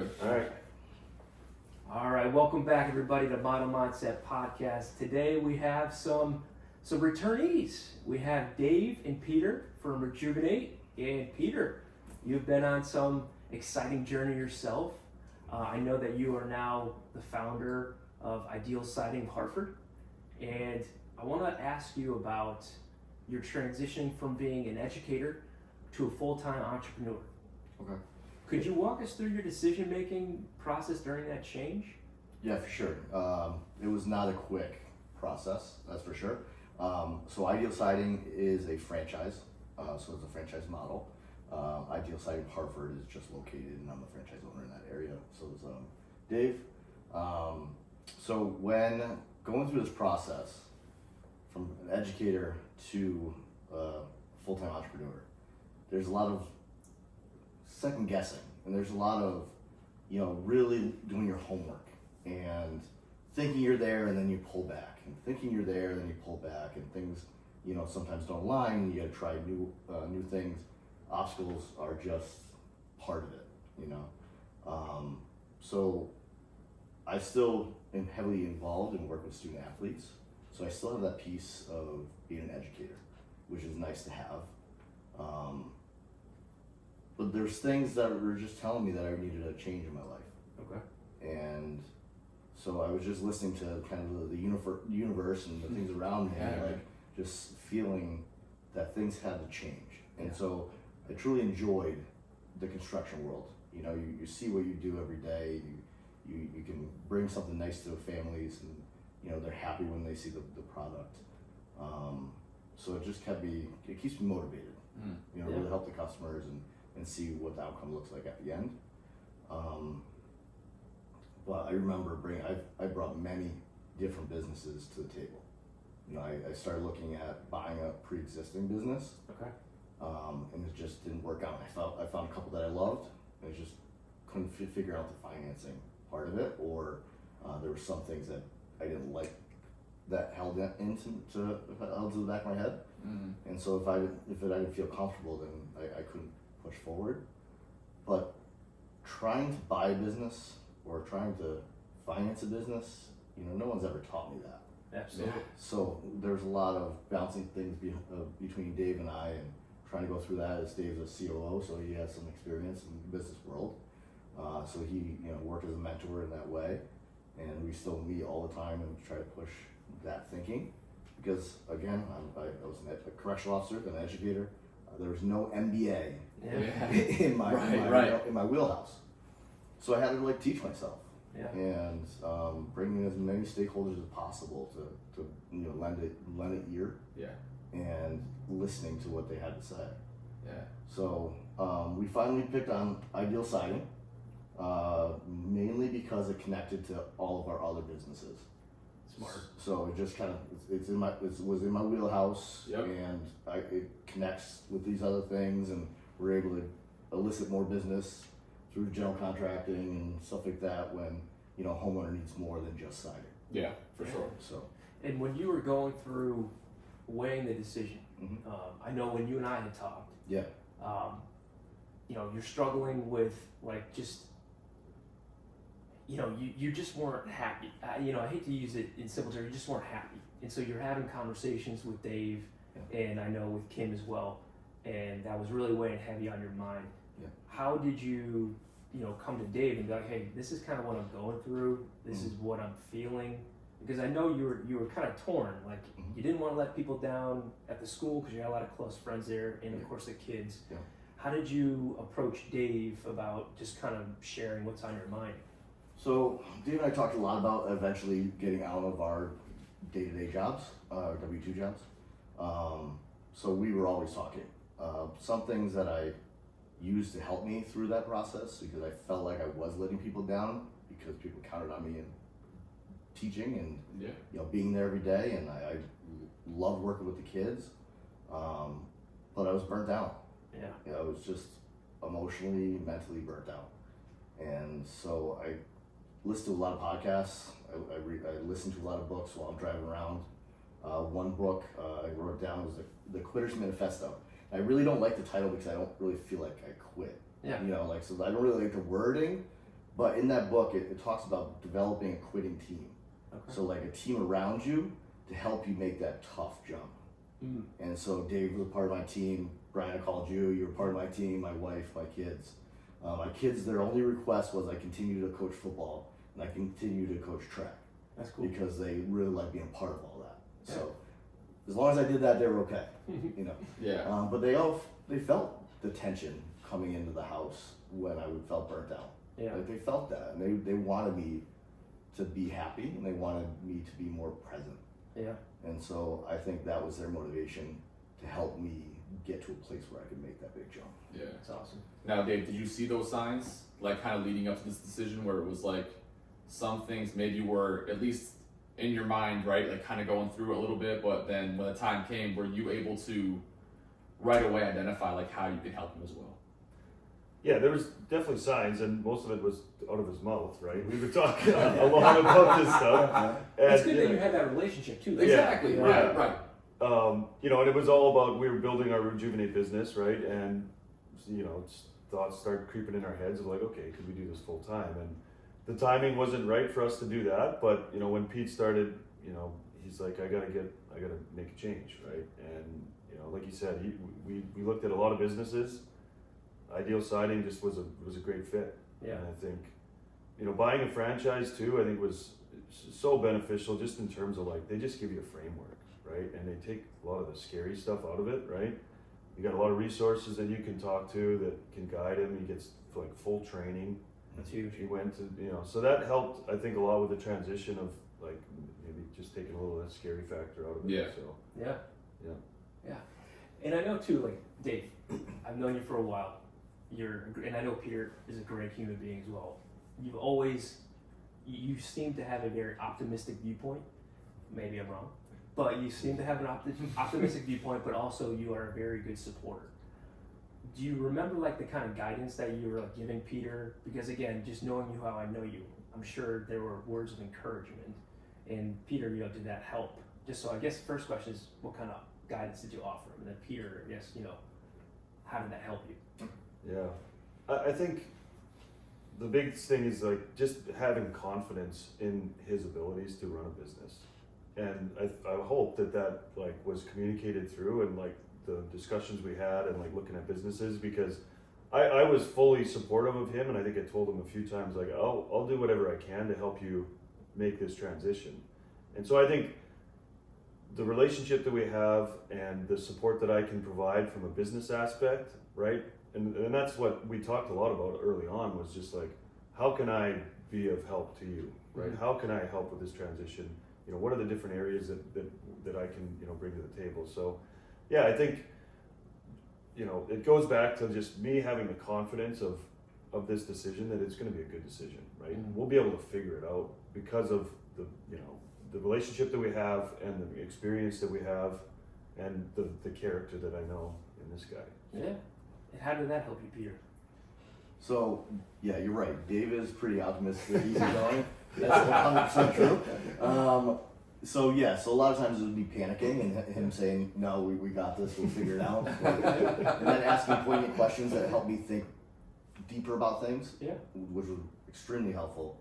good. All right, welcome back everybody to Model Mindset Podcast. Today we have some returnees. We have Dave and Peter from Rejuvenate. And Peter, you've been on some exciting journey yourself. I know that you are now the founder of Ideal Siding Hartford. And I want to ask you about your transition from being an educator to a full-time entrepreneur. Okay. Could you walk us through your decision-making process during that change? Yeah, for sure. It was not a quick process, that's for sure. So Ideal Siding is a franchise, so it's a franchise model. Ideal Siding Hartford is just located, and I'm the franchise owner in that area. So is Dave. So when going through this process, from an educator to a full-time entrepreneur, there's a lot of second guessing, and there's a lot of, really doing your homework and thinking you're there and then you pull back, and thinking you're there and then you pull back, and things, sometimes don't align. You got to try new things. Obstacles are just part of it, So I still am heavily involved and work with student athletes. So I still have that piece of being an educator, which is nice to have. But there's things that were just telling me that I needed a change in my life. Okay. And so I was just listening to kind of the universe and the things around me, just feeling that things had to change. And so I truly enjoyed the construction world. You see what you do every day. You can bring something nice to families, and they're happy when they see the product. So it just keeps me motivated. Really help the customers and see what the outcome looks like at the end. But I remember I brought many different businesses to the table. I started looking at buying a pre-existing business. Okay. And it just didn't work out. I found a couple that I loved, and I just couldn't figure out the financing part of it, or there were some things that I didn't like that held into the back of my head. And so if I didn't feel comfortable, then I couldn't push forward. But trying to buy a business or trying to finance a business, no one's ever taught me that. Absolutely. So there's a lot of bouncing things between Dave and I, and trying to go through that, as Dave's a COO, so he has some experience in the business world. So he worked as a mentor in that way, and we still meet all the time and try to push that thinking. Because again, I was a correctional officer, then an educator. There was no MBA in my wheelhouse, so I had to teach myself. And bring in as many stakeholders as possible to lend an ear. And listening to what they had to say. So we finally picked on Ideal Siding, mainly because it connected to all of our other businesses. Smart. So it just kind of was in my wheelhouse, and it connects with these other things, and we're able to elicit more business through general contracting and stuff like that when homeowner needs more than just siding. Yeah, for sure. So. And when you were going through weighing the decision, I know when you and I had talked, you're struggling with you just weren't happy. I hate to use it in simple terms, you just weren't happy. And so you're having conversations with Dave, and I know with Kim as well, and that was really weighing heavy on your mind. How did you come to Dave and be like, hey, this is kind of what I'm going through, this is what I'm feeling? Because I know you were kind of torn, you didn't want to let people down at the school because you had a lot of close friends there, and of course the kids. How did you approach Dave about just kind of sharing what's on your mind? So Dave and I talked a lot about eventually getting out of our day-to-day jobs, W-2 jobs. So we were always talking. Some things that I used to help me through that process, because I felt like I was letting people down because people counted on me in teaching and being there every day, and I loved working with the kids, but I was burnt out. I was just emotionally, mentally burnt out, and so I listened to a lot of podcasts. I listened to a lot of books while I'm driving around. One book I wrote down was the Quitter's Manifesto. I really don't like the title because I don't really feel like I quit. So I don't really like the wording, But in that book, it talks about developing a quitting team. Okay. So like a team around you to help you make that tough jump. Mm. And so Dave was a part of my team. Brian, I called you. You were part of my team. My wife, my kids. My kids, their only request was I continue to coach football and I continue to coach track. That's cool. Because they really like being part of all that. Yeah. So as long as I did that, they were okay. You know. Yeah. But they felt the tension coming into the house when I felt burnt out. Yeah. Like they felt that, and they wanted me to be happy, and they wanted me to be more present. Yeah. And so I think that was their motivation to help me get to a place where I could make that big jump. Yeah. That's awesome. Now, Dave, did you see those signs, like kind of leading up to this decision, where it was like some things maybe were at least in your mind, right? Like kind of going through it a little bit, but then when the time came, were you able to right away identify like how you could help him as well? Yeah, there was definitely signs, and most of it was out of his mouth, right? We were talking a lot about this stuff. It's And, good you that know, you had that relationship too. Exactly. Yeah. Right. Yeah. Right. you know, and it was all about, we were building our Rejuvenate business, right? And, you know, thoughts started creeping in our heads of like, okay, could we do this full time? And the timing wasn't right for us to do that, but, you know, when Pete started, you know, he's like, I gotta make a change, right? And, you know, like he said, we looked at a lot of businesses. Ideal Siding just was a great fit. Yeah. And I think, you know, buying a franchise too, I think was so beneficial just in terms of like, they just give you a framework, right? And they take a lot of the scary stuff out of it, right? You got a lot of resources that you can talk to that can guide him. He gets like full training. That's huge. He went to, you know, so that helped, I think, a lot with the transition of like maybe just taking a little of that scary factor out of it. Yeah. So, Yeah. yeah. Yeah. And I know too, like Dave, I've known you for a while. And I know Peter is a great human being as well. You've always, you seem to have a very optimistic viewpoint. Maybe I'm wrong, but you seem to have an optimistic viewpoint, but also you are a very good supporter. Do you remember like the kind of guidance that you were like giving Peter? Because again, just knowing you how I know you, I'm sure there were words of encouragement. And Peter, you know, did that help? Just so I guess the first question is, what kind of guidance did you offer him? And then Peter, I guess, you know, how did that help you? Yeah, I think the biggest thing is like just having confidence in his abilities to run a business, and I hope that like was communicated through and like the discussions we had and like looking at businesses, because I was fully supportive of him, and I think I told him a few times like I'll do whatever I can to help you make this transition. And so I think the relationship that we have and the support that I can provide from a business aspect, right? And that's what we talked a lot about early on, was just like, how can I be of help to you, right? Mm-hmm. How can I help with this transition? You know, what are the different areas that I can, you know, bring to the table? So, yeah, I think, you know, it goes back to just me having the confidence of this decision that it's going to be a good decision, right? Mm-hmm. We'll be able to figure it out because of the, you know, the relationship that we have and the experience that we have and the character that I know in this guy. Yeah. And how did that help you, Peter? So, yeah, you're right. Dave is pretty optimistic, easygoing. That's 100% true. So a lot of times it would be panicking and him saying, no, we got this, we'll figure it out. And then asking poignant questions that helped me think deeper about things, Yeah. which was extremely helpful.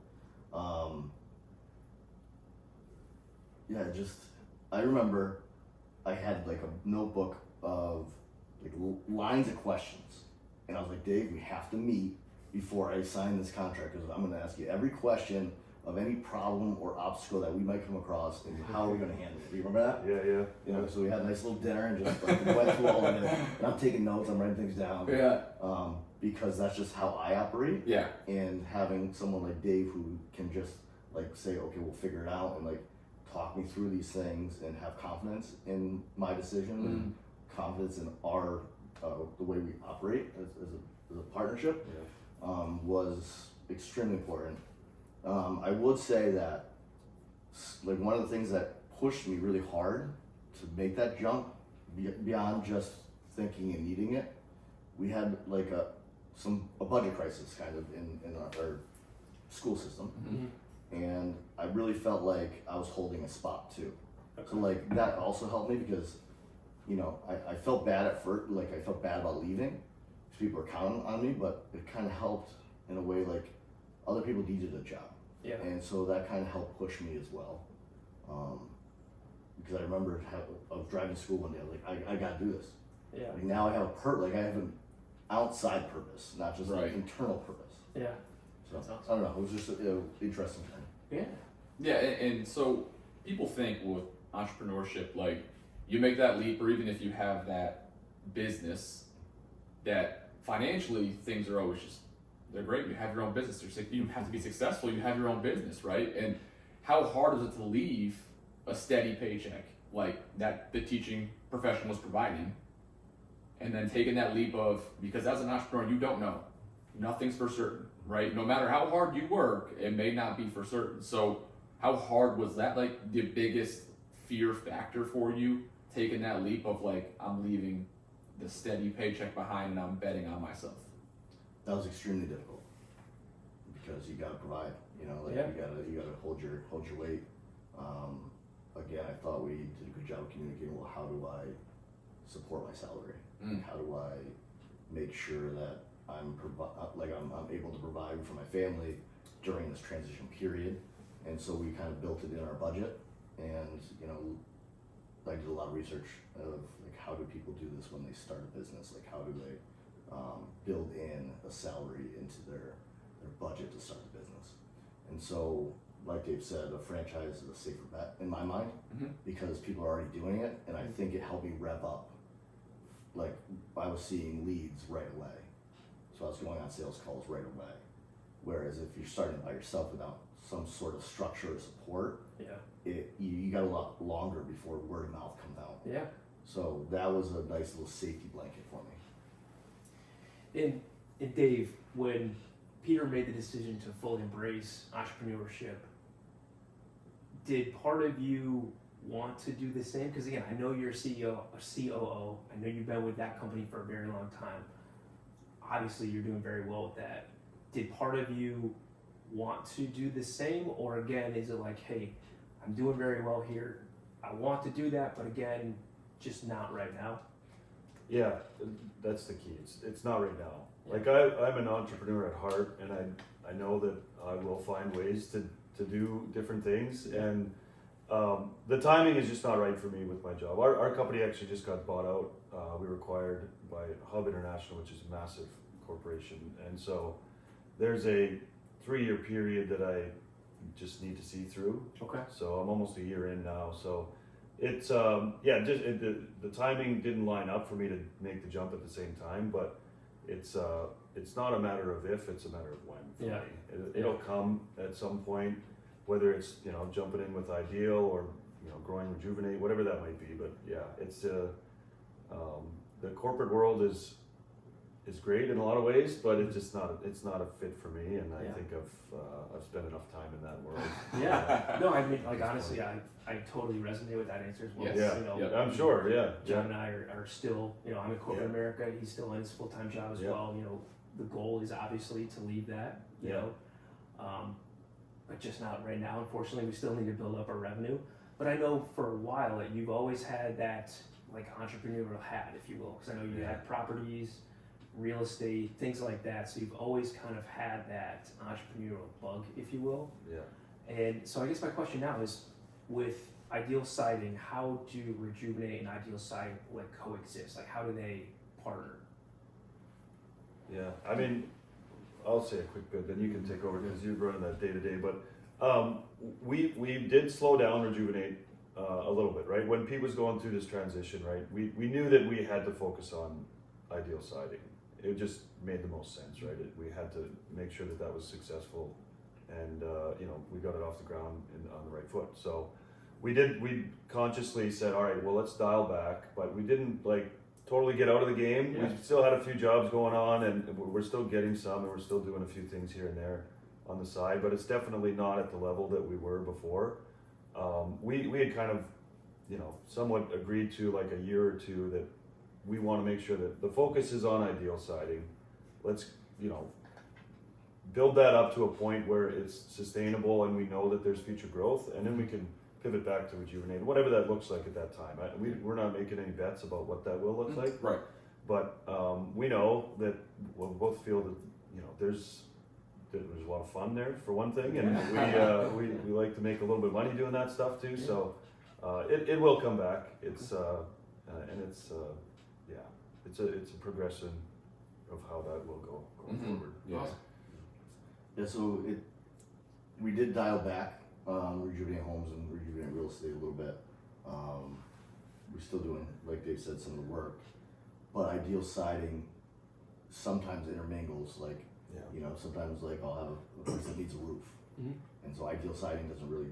I remember I had like a notebook of like lines of questions, and I was like, Dave, we have to meet before I sign this contract, because I'm going to ask you every question of any problem or obstacle that we might come across, and how are we going to handle it? Do you remember that? Yeah. You know, so we had a nice little dinner and just like went through all of it, and I'm taking notes, I'm writing things down. Yeah. Because that's just how I operate. Yeah. And having someone like Dave who can just like say, okay, we'll figure it out, and like talk me through these things and have confidence in my decision and confidence in our the way we operate as a partnership, was extremely important. I would say that like one of the things that pushed me really hard to make that jump beyond just thinking and needing it, we had like a budget crisis kind of in our school system. Mm-hmm. And I really felt like I was holding a spot too. So like that also helped me, because you know, I felt bad at first, like I felt bad about leaving because people were counting on me, but it kind of helped in a way like, other people needed a job. Yeah. And so that kind of helped push me as well. Because I remember I was driving to school one day, I was like, I gotta do this. Yeah. Like now I have I have an outside purpose, not just Right. an internal purpose. Yeah. So That's awesome. I don't know, it was just interesting to me. Yeah. Yeah, and so people think with entrepreneurship, like you make that leap, or even if you have that business, that financially things are always just, they're great. You have your own business. You have to be successful. You have your own business, right? And how hard is it to leave a steady paycheck like that the teaching profession was providing, and then taking that leap of, because as an entrepreneur, you don't know. Nothing's for certain, right? No matter how hard you work, it may not be for certain. So how hard was that, like the biggest fear factor for you, taking that leap of like, I'm leaving the steady paycheck behind and I'm betting on myself? That was extremely difficult because you gotta provide, like Yeah. you gotta hold your weight. Again, I thought we did a good job of communicating. Well, how do I support my salary? How do I make sure that I'm able to provide for my family during this transition period? And so we kind of built it in our budget, and I did a lot of research of like how do people do this when they start a business? Like how do they build in a salary into their budget to start the business? And so, like Dave said, a franchise is a safer bet in my mind because people are already doing it, and I think it helped me rev up. Like I was seeing leads right away, so I was going on sales calls right away. Whereas if you're starting by yourself without some sort of structure or support, you got a lot longer before word of mouth comes out. Yeah. So that was a nice little safety blanket for me. And Dave, when Peter made the decision to fully embrace entrepreneurship, did part of you want to do the same? Because again, I know you're a CEO, a COO. I know you've been with that company for a very long time. Obviously, you're doing very well with that. Did part of you want to do the same, or again, is it like, hey, I'm doing very well here, I want to do that, but again, just not right now? Yeah, that's the key. It's not right now. Yeah. Like I'm an entrepreneur at heart, and I know that I will find ways to do different things, and the timing is just not right for me with my job. Our company actually just got bought out. We were acquired by Hub International, which is a massive corporation, and so there's a 3-year period that I just need to see through. Okay. So I'm almost a year in now. So it's the timing didn't line up for me to make the jump at the same time, but it's not a matter of if, it's a matter of when for me. It'll come at some point, whether it's jumping in with Ideal or growing Rejuvenate, whatever that might be. But yeah, it's the corporate world is great in a lot of ways, but it's not a fit for me, and I think I've spent enough time in that world. Yeah. No, I mean, like honestly, I totally resonate with that answer as well. Yes. I'm sure. Yeah. John and I are still, I'm in corporate America. He's still in his full-time job as well. The goal is obviously to leave that, but just not right now. Unfortunately, we still need to build up our revenue. But I know for a while that you've always had that like entrepreneurial hat, if you will, because I know you had properties, real estate, things like that. So you've always kind of had that entrepreneurial bug, if you will. Yeah. And so I guess my question now is, with Ideal Siding, how do Rejuvenate and Ideal Siding like coexist? Like how do they partner? Yeah. I mean, I'll say a quick bit, then you can take over because you're running that day to day. But we did slow down Rejuvenate a little bit, right? When Pete was going through this transition, right? We knew that we had to focus on Ideal Siding. It just made the most sense, right? We had to make sure that was successful, and we got it off the ground on the right foot. So we consciously said, all right, well, let's dial back, but we didn't like totally get out of the game. Yeah. We still had a few jobs going on, and we're still getting some, and we're still doing a few things here and there on the side, but it's definitely not at the level that we were before. We had kind of, somewhat agreed to like a year or two that we want to make sure that the focus is on Ideal Siding. Let's, build that up to a point where it's sustainable and we know that there's future growth, and then we can pivot back to Rejuvenate, whatever that looks like at that time. We're not making any bets about what that will look like. Right. But we know that we'll both feel that, there's there's a lot of fun there for one thing, and we like to make a little bit of money doing that stuff too. So it will come back. It's it's a progression of how that will go going forward. Yeah. Yeah, so we did dial back Rejuvenate Homes and Rejuvenate Real Estate a little bit. We're still doing, like Dave said, some of the work, but Ideal Siding sometimes intermingles. Like, you know, sometimes like I'll have a place that needs a roof, and so Ideal Siding doesn't really,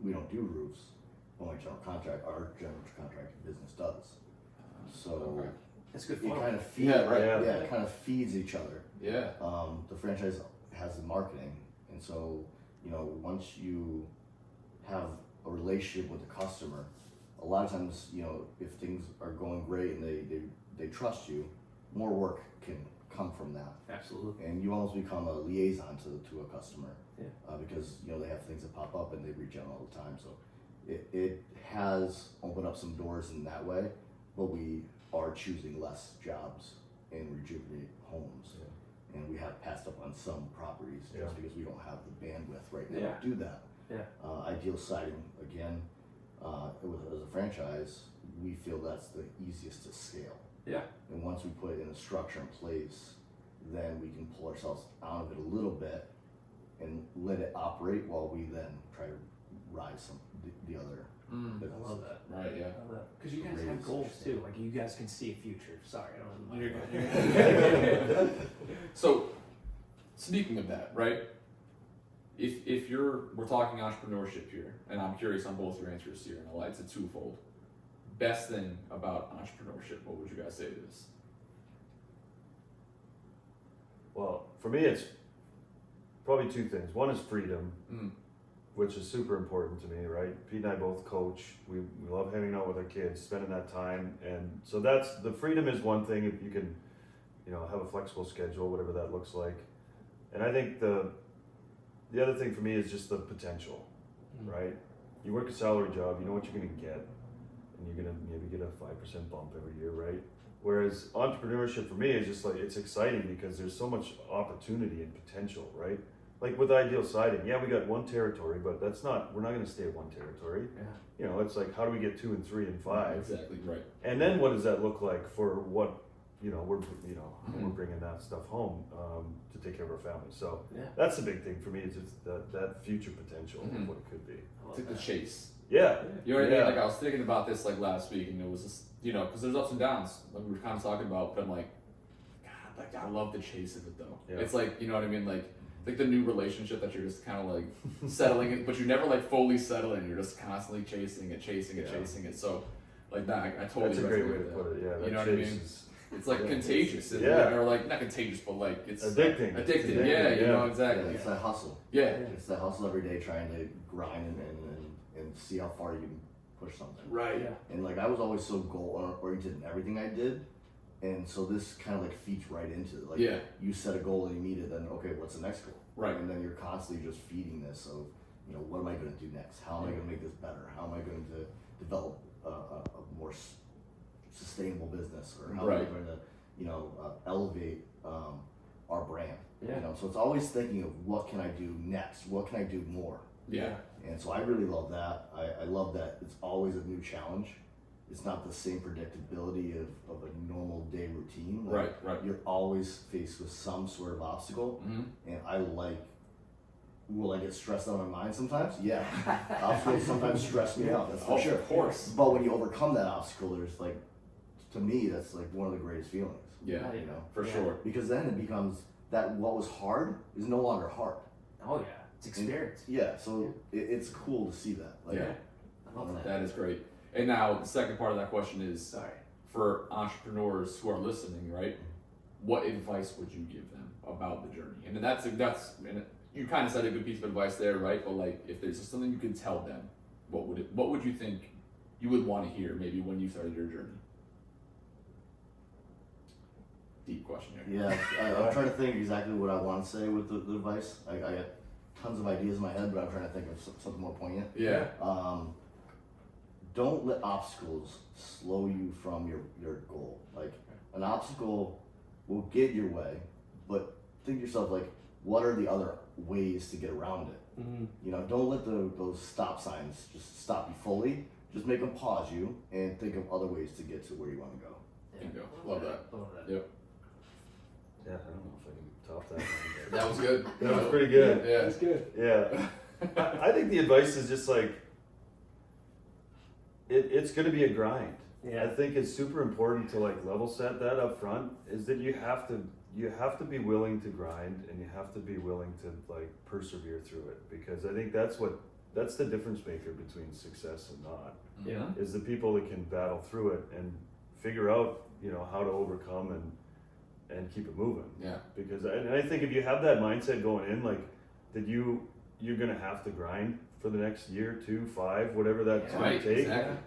we don't do roofs. Only our general contracting business does. So That's good it fun. kind of feeds, it kind of feeds each other. Yeah. The franchise has the marketing, and so, you know, once you have a relationship with the customer, a lot of times, you know, if things are going great and they trust you, more work can come from that. Absolutely. And you almost become a liaison to a customer, Yeah. because, you know, they have things that pop up and they reach out all the time. So it has opened up some doors in that way, but we are choosing less jobs in Rejuvenate Homes. And we have passed up on some properties just because we don't have the bandwidth right now to do that. Yeah. Ideal Siding, again, as a franchise, we feel that's the easiest to scale. Yeah. And once we put in a structure in place, then we can pull ourselves out of it a little bit and let it operate while we then try to rise the other businesses. I love that. Right. Yeah. I love that. Because you guys Raise have goals your too. Like you guys can see a future. Sorry, I don't know. You're good. So, speaking of that, right? If we're talking entrepreneurship here, and I'm curious on both your answers here, and it's a twofold. Best thing about entrepreneurship, what would you guys say to this? Well, for me, it's probably two things. One is freedom, which is super important to me, right? Pete and I both coach. We love hanging out with our kids, spending that time, and so that's the freedom is one thing. If you can, you know, have a flexible schedule, whatever that looks like. And I think the other thing for me is just the potential, right? You work a salary job, you know what you're going to get, and you're going to maybe get a 5% bump every year, right? Whereas entrepreneurship for me is just like, it's exciting because there's so much opportunity and potential, right? Like with Ideal Siding, we got one territory, but we're not going to stay at one territory. Yeah. You know, it's like, how do we get 2 and 3 and 5? Exactly right. And then what does that look like for what, we're bringing that stuff home to take care of our family. So that's the big thing for me is just that future potential of what it could be. It's like the chase. Yeah. You know what I mean? Like I was thinking about this like last week, and it was just, you know, because there's ups and downs, like we were kind of talking about. But I'm like, God, like I love the chase of it though. Yeah. It's like, you know what I mean? Like the new relationship that you're just kind of like settling in, but you never like fully settle in. You're just constantly chasing it. So like that, I totally. That's a great way to resonate with that. put it. Yeah. You know what I mean? It's like contagious, or like not contagious, but like it's addicting. Addicting, yeah, you know exactly. It's that hustle. Yeah, It's that hustle every day, trying to grind and see how far you can push something. right. Yeah. And like I was always so goal oriented in everything I did, and so this kind of like feeds right into it. Like you set a goal and you meet it, then okay, what's the next goal? Right. And then you're constantly just feeding this of, you know, what am I going to do next? How am I going to make this better? How am I going to develop a more sustainable business, or how am I going to, you know, elevate our brand? Yeah. You know, so it's always thinking of what can I do next? What can I do more? Yeah. And so I really love that. I love that it's always a new challenge. It's not the same predictability of a normal day routine. Like, Right. You're always faced with some sort of obstacle. And I like, will I get stressed out of my mind sometimes? Yeah. Obstacles sometimes stress me out, that's for sure. Of course. But when you overcome that obstacle, there's like, to me, that's like one of the greatest feelings. Yeah. You know? For sure. Because then it becomes that what was hard is no longer hard. Oh yeah. It's experience. Yeah, so it's cool to see that. Like, Yeah. I love that. That is great. And now the second part of that question is, for entrepreneurs who are listening, right? What advice would you give them about the journey? And then that's and you kind of said a good piece of advice there, right? But like, if there's something you could tell them, what would you think you would want to hear maybe when you started your journey? Deep question here. Yeah, I'm trying to think exactly what I want to say with the advice. I got tons of ideas in my head, but I'm trying to think of something more poignant. Yeah. Don't let obstacles slow you from your goal. Like, an obstacle will get your way, but think to yourself, like, what are the other ways to get around it? Mm-hmm. You know, don't let those stop signs just stop you fully. Just make them pause you and think of other ways to get to where you want to go. There you go. Love that. Love that. Yep. Yeah, I don't know if I can top that one. That was good. That was pretty good. Yeah. That's good. Yeah. I think the advice is just like, it's going to be a grind. Yeah. I think it's super important to like level set that up front, is that you have to be willing to grind, and you have to be willing to like persevere through it, because I think that's the difference maker between success and not, Yeah. is the people that can battle through it and figure out, you know, how to overcome and keep it moving. Yeah. Because I think if you have that mindset going in, like that you're gonna have to grind for the next year, 2, 5, whatever that's gonna Right. take. Exactly.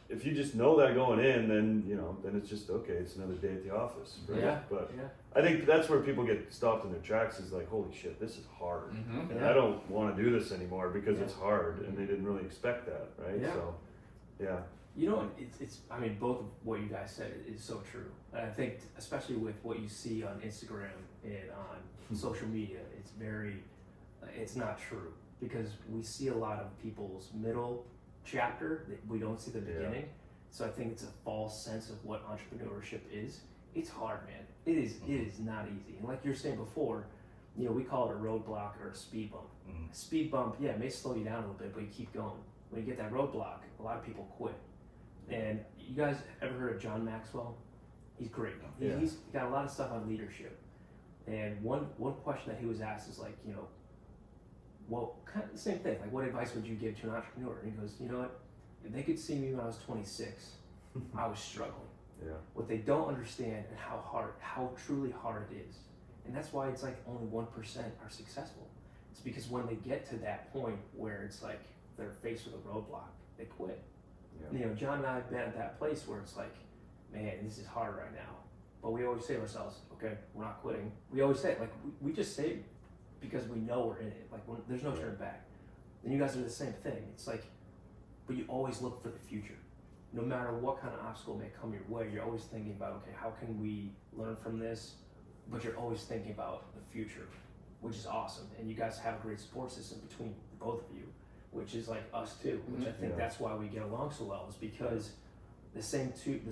If you just know that going in, then then it's just okay. It's another day at the office, right? Yeah. But Yeah. I think that's where people get stopped in their tracks. Is like, holy shit, this is hard, Mm-hmm. and Yeah. I don't want to do this anymore because Yeah. it's hard, and they didn't really expect that, right? Yeah. So, yeah, You know, it's I mean, both of what you guys said is so true. And I think, especially with what you see on Instagram and on social media, it's not true, because we see a lot of people's middle chapter that we don't see the Yeah. beginning. So I think it's a false sense of what entrepreneurship is. It's hard, man. It is not easy. And like you were saying before, we call it a roadblock or a speed bump. Mhm. A speed bump, yeah, it may slow you down a little bit, but you keep going. When you get that roadblock, a lot of people quit. And you guys ever heard of John Maxwell? He's great. Yeah. He's got a lot of stuff on leadership. And one question that he was asked is like, well, kind of the same thing. Like, what advice would you give to an entrepreneur? And he goes, you know what? If they could see me when I was 26, I was struggling. yeah, What they don't understand and how truly hard it is. And that's why it's like only 1% are successful. It's because when they get to that point where it's like they're faced with a roadblock, they quit. yeah. John and I have been at that place where it's like, man, this is hard right now. But we always say to ourselves, okay, we're not quitting. We always say it, like, we just say it because we know we're in it. Like, there's no turning back. And you guys are the same thing. It's like, but you always look for the future. No matter what kind of obstacle may come your way, you're always thinking about, okay, how can we learn from this? But you're always thinking about the future, which is awesome. And you guys have a great support system between both of you, which is like us too, which I think Yeah. that's why we get along so well, is because the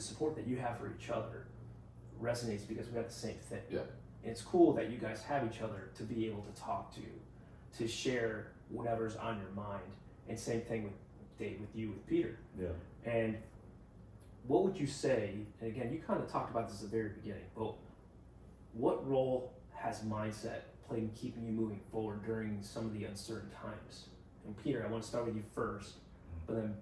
support that you have for each other resonates because we have the same thing. Yeah. And it's cool that you guys have each other to be able to talk to share whatever's on your mind. And same thing with Dave, with you, with Peter. Yeah. And what would you say, and again, you kind of talked about this at the very beginning, but what role has mindset played in keeping you moving forward during some of the uncertain times? And Peter, I want to start with you first, but then,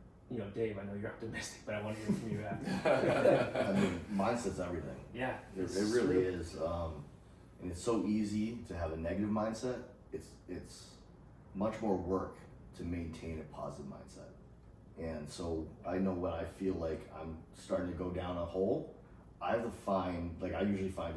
Dave, I know you're optimistic, but I want to hear from you after. I mean, mindset's everything. Yeah. It really is, and it's so easy to have a negative mindset. It's much more work to maintain a positive mindset. And so I know when I feel like I'm starting to go down a hole, I have to find, like I usually find,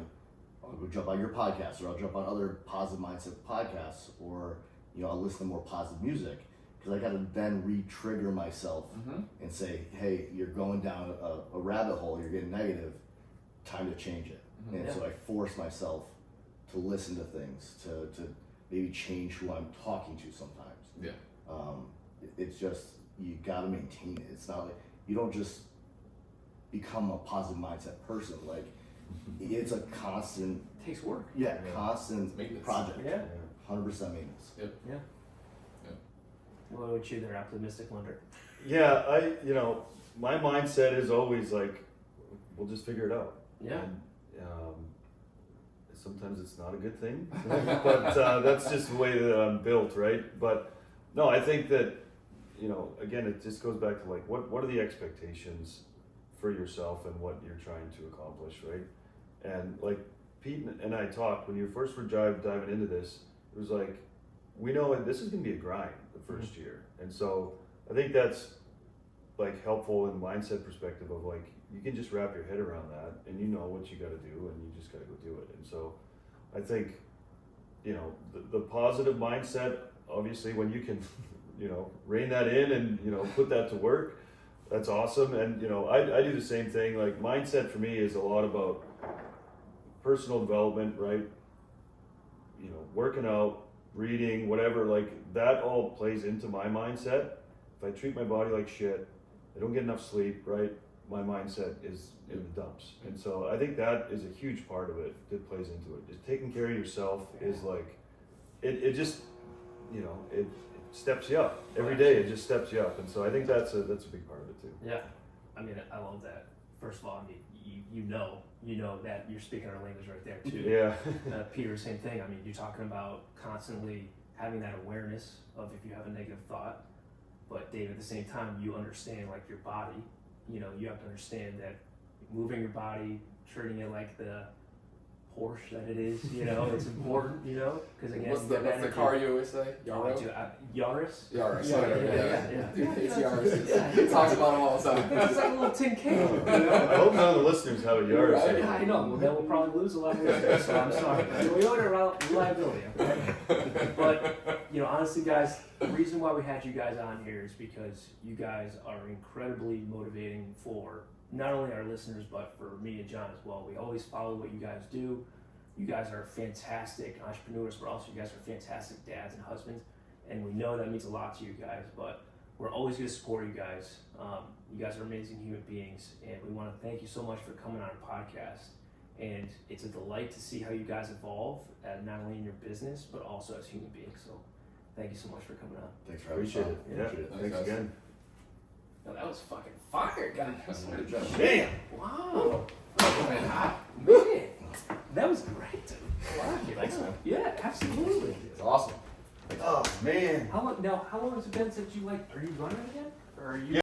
I'll go jump on your podcast, or I'll jump on other positive mindset podcasts, or I'll listen to more positive music, because I got to then re-trigger myself Mm-hmm. and say, hey, you're going down a rabbit hole, you're getting negative, time to change it. Mhm. And Yeah. so I force myself to listen to things, to maybe change who I'm talking to sometimes. Yeah. It's just, you got to maintain it. It's not like, you don't just become a positive mindset person. Like, it's a constant, It takes work. Yeah. constant Maintenance. project. Yeah. 100% maintenance. What about you there, optimistic wonder? Yeah, my mindset is always like, we'll just figure it out. Yeah. And, sometimes it's not a good thing, but that's just the way that I'm built, right? But no, I think that, again, it just goes back to like, what are the expectations for yourself and what you're trying to accomplish, right? And like Pete and I talked, when you first were diving into this, it was like, we know this is going to be a grind the first year. And so I think that's like helpful in mindset perspective of like, you can just wrap your head around that and you know what you got to do and you just got to go do it. And so I think, the positive mindset, obviously when you can, rein that in and, put that to work, that's awesome. And, I do the same thing. Like mindset for me is a lot about personal development, right? you know, working out, reading, whatever, like that all plays into my mindset. If I treat my body like shit, I don't get enough sleep, right? My mindset is in the dumps. And so I think that is a huge part of it that plays into it. Just taking care of yourself is like, it just, you know, it steps you up. Every day it just steps you up. And so I think that's a big part of it too. Yeah, I mean, I love that. First of all, I mean, you know that you're speaking our language right there too. Yeah. Peter, same thing. I mean, you're talking about constantly having that awareness of if you have a negative thought, but Dave, at the same time, you understand like your body. You know, you have to understand that moving your body, treating it like the Porsche that it is, you know, it's important, you know, because again, What's the car you always say? Yaris? Yaris? Yaris. Yeah. It's Yaris. He talks about them all the time. It's like a little tin can. You I know? hope none of the listeners have a yard. Right. Yeah, I know. Well, then we'll probably lose a lot of listeners, so I'm sorry. We order reliability, okay? But, you know, honestly, guys, the reason why we had you guys on here is because you guys are incredibly motivating for not only our listeners, but for me and John as well. We always follow what you guys do. You guys are fantastic entrepreneurs, but also you guys are fantastic dads and husbands. And we know that means a lot to you guys, but we're always going to support you guys. You guys are amazing human beings, and we want to thank you so much for coming on our podcast. And it's a delight to see how you guys evolve, not only in your business, but also as human beings. So thank you so much for coming on. Thanks for having us Appreciate on. it. Yeah. Appreciate it. Thanks again. No, that was fucking fire, guys. Damn. Wow. Man, Man, that was great, dude. thanks, man. Yeah, absolutely. It's awesome. Oh man. How long has it been since you are you running again? Or are you